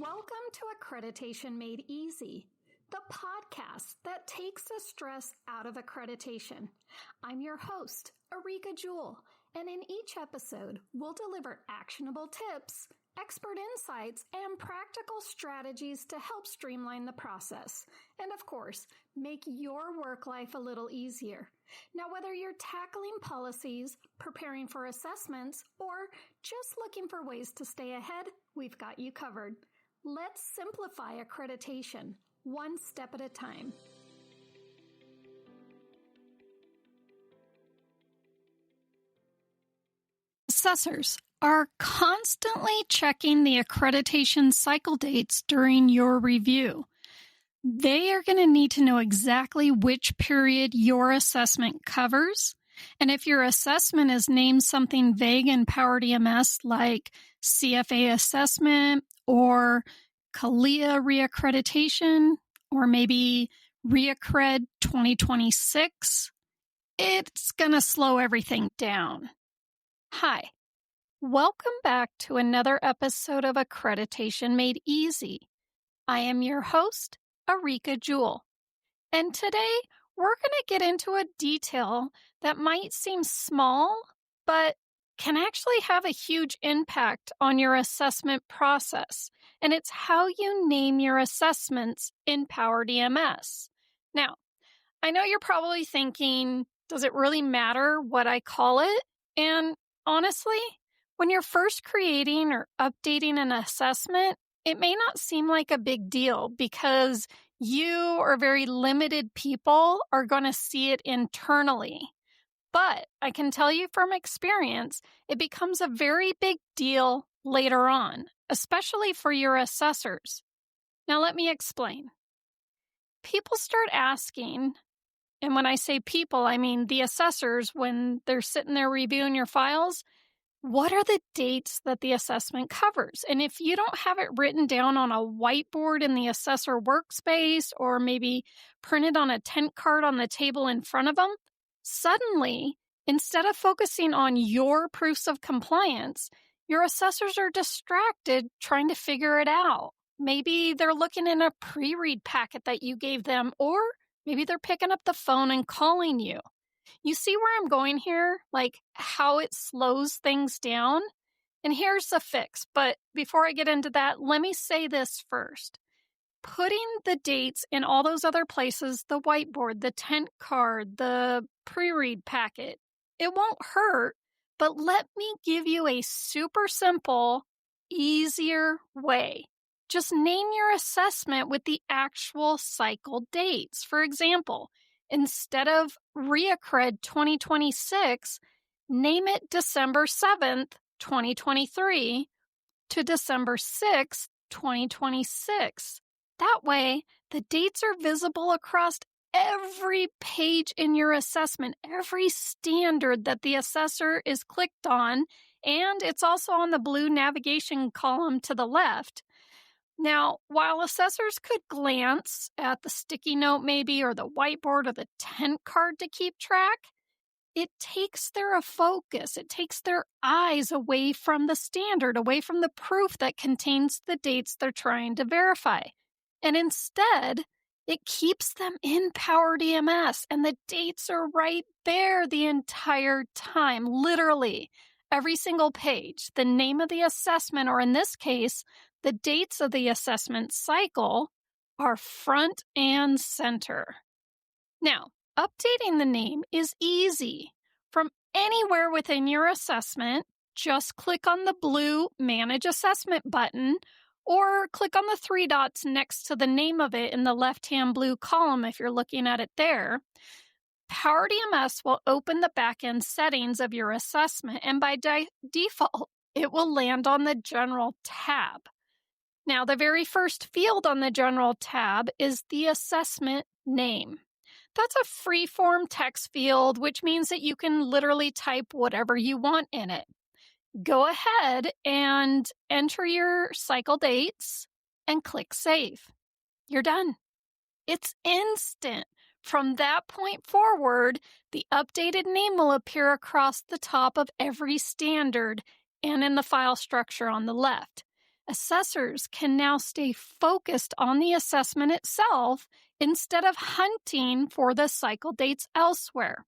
Welcome to Accreditation Made Easy, the podcast that takes the stress out of accreditation. I'm your host, Areaka Jewell, and in each episode, we'll deliver actionable tips, expert insights, and practical strategies to help streamline the process, and of course, make your work life a little easier. Now, whether you're tackling policies, preparing for assessments, or just looking for ways to stay ahead, we've got you covered. Let's simplify accreditation, one step at a time. Assessors are constantly checking the accreditation cycle dates during your review. They are going to need to know exactly which period your assessment covers. And if your assessment is named something vague in PowerDMS like CFA Assessment or CALIA Reaccreditation or maybe Reaccred 2026, it's going to slow everything down. Hi, welcome back to another episode of Accreditation Made Easy. I am your host, Areaka Jewell, and today we're going to get into a detail that might seem small, but can actually have a huge impact on your assessment process, and it's how you name your assessments in PowerDMS. Now, I know you're probably thinking, does it really matter what I call it? And honestly, when you're first creating or updating an assessment, it may not seem like a big deal because you or very limited people are going to see it internally. But I can tell you from experience, it becomes a very big deal later on, especially for your assessors. Now, let me explain. People start asking, and when I say people, I mean the assessors when they're sitting there reviewing your files, what are the dates that the assessment covers? And if you don't have it written down on a whiteboard in the assessor workspace or maybe printed on a tent card on the table in front of them, suddenly, instead of focusing on your proofs of compliance, your assessors are distracted trying to figure it out. Maybe they're looking in a pre-read packet that you gave them, or maybe they're picking up the phone and calling you. You see where I'm going here? Like how it slows things down? And here's the fix. But before I get into that, let me say this first. Putting the dates in all those other places, the whiteboard, the tent card, the pre-read packet, it won't hurt, but let me give you a super simple, easier way. Just name your assessment with the actual cycle dates. For example, instead of Reaccred 2026, name it December 7th, 2023 to December 6th, 2026. That way, the dates are visible across every page in your assessment, every standard that the assessor is clicked on, and it's also on the blue navigation column to the left. Now, while assessors could glance at the sticky note maybe or the whiteboard or the tent card to keep track, it takes their focus. It takes their eyes away from the standard, away from the proof that contains the dates they're trying to verify. And instead, it keeps them in PowerDMS, and the dates are right there the entire time, literally. Every single page, the name of the assessment, or in this case, the dates of the assessment cycle, are front and center. Now, updating the name is easy. From anywhere within your assessment, just click on the blue Manage Assessment button, or click on the three dots next to the name of it in the left-hand blue column if you're looking at it there. PowerDMS will open the back-end settings of your assessment, and by default, it will land on the General tab. Now, the very first field on the General tab is the assessment name. That's a free-form text field, which means that you can literally type whatever you want in it. Go ahead and enter your cycle dates and click Save. You're done. It's instant. From that point forward, the updated name will appear across the top of every standard and in the file structure on the left. Assessors can now stay focused on the assessment itself instead of hunting for the cycle dates elsewhere.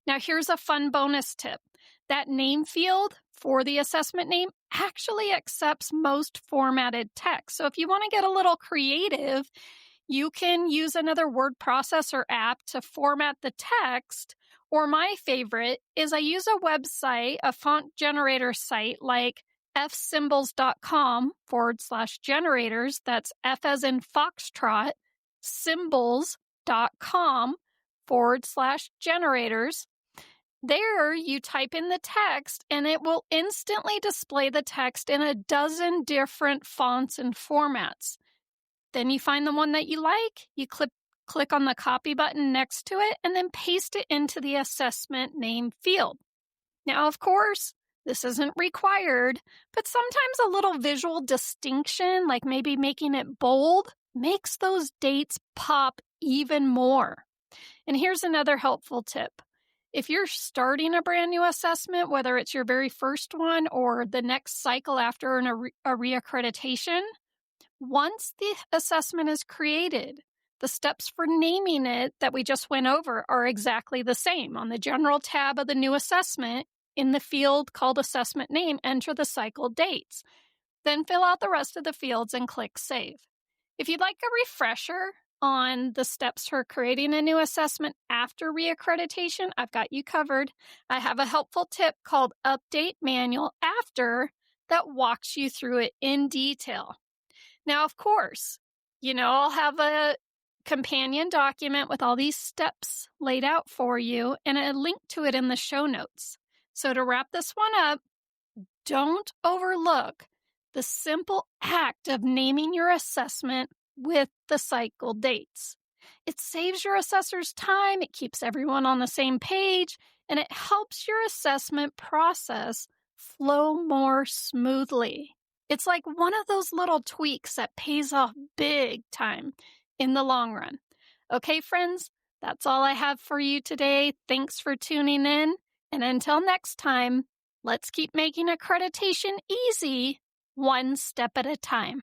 Now, here's a fun bonus tip. That name field for the assessment name actually accepts most formatted text. So if you want to get a little creative, you can use another word processor app to format the text. Or my favorite is I use a website, a font generator site like fsymbols.com/generators. That's F as in Foxtrot, symbols.com/generators. There, you type in the text, and it will instantly display the text in a dozen different fonts and formats. Then you find the one that you like, you click on the copy button next to it, and then paste it into the assessment name field. Now, of course, this isn't required, but sometimes a little visual distinction, like maybe making it bold, makes those dates pop even more. And here's another helpful tip. If you're starting a brand new assessment, whether it's your very first one or the next cycle after a reaccreditation, once the assessment is created, the steps for naming it that we just went over are exactly the same. On the General tab of the new assessment, in the field called Assessment Name, enter the cycle dates. Then fill out the rest of the fields and click Save. If you'd like a refresher on the steps for creating a new assessment after reaccreditation, I've got you covered. I have a helpful tip called Update Manual After that walks you through it in detail. Now, of course, I'll have a companion document with all these steps laid out for you and a link to it in the show notes. So to wrap this one up, don't overlook the simple act of naming your assessment with the cycle dates. It saves your assessors time, it keeps everyone on the same page, and it helps your assessment process flow more smoothly. It's like one of those little tweaks that pays off big time in the long run. Okay, friends, that's all I have for you today. Thanks for tuning in. And until next time, let's keep making accreditation easy, one step at a time.